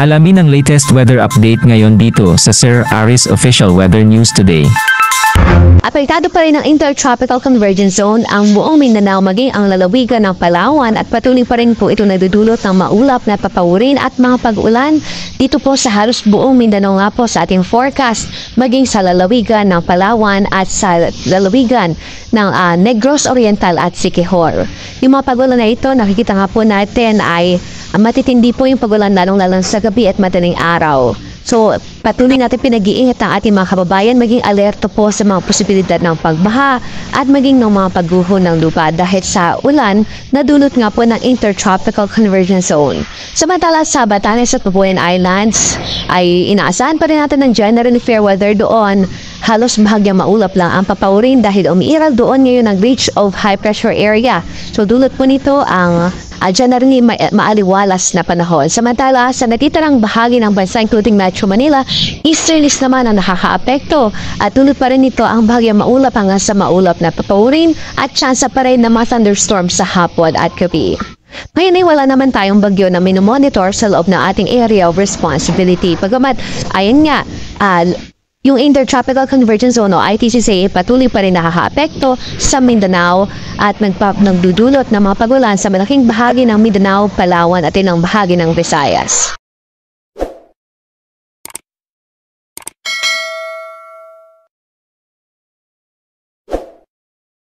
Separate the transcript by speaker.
Speaker 1: Alamin ang latest weather update ngayon dito sa Sir Aris Official Weather News Today.
Speaker 2: Apektado pa rin ng Intertropical Convergence Zone ang buong Mindanao maging ang lalawigan ng Palawan at patuloy pa rin po ito nagdudulot ng maulap na papawurin at mga pag-ulan dito po sa halos buong Mindanao nga po sa ating forecast maging sa lalawigan ng Palawan at sa lalawigan ng Negros Oriental at Siquijor. Yung mga pag-ulan na ito nakikita nga po natin ay matitindi po yung pag-ulan lalong-lalong sa gabi at madaling araw. So, patuloy natin pinag-iingat ang ating mga kababayan maging alerto po sa mga posibilidad ng pagbaha at maging ng mga pagguho ng lupa dahil sa ulan na dulot nga po ng Intertropical Convergence Zone. Samantala sa Batanes at Papuan Islands ay inaasahan pa rin natin ng generally fair weather doon. Halos bahagyang maulap lang ang papawurin dahil umiiral doon ngayon ang reach of high pressure area. So dulot po nito ang generally maaliwalas na panahon. Samantala sa natitirang bahagi ng bansa including Metro Manila, easterlies naman ang nakakaapekto at dulot pa rin nito ang bahagyang maulap hanggang sa maulap na papawurin at tsansa pa rin na mga thunderstorms sa hapon at gabi. Ngayon ay wala naman tayong bagyo na minomonitor sa loob ng ating area of responsibility. Pagamat, ayun nga, yung Intertropical Convergence Zone o ITCZ patuloy pa rin nakakaapekto sa Mindanao at nagdudulot ng mga pagulan sa malaking bahagi ng Mindanao, Palawan at ilang bahagi ng Visayas.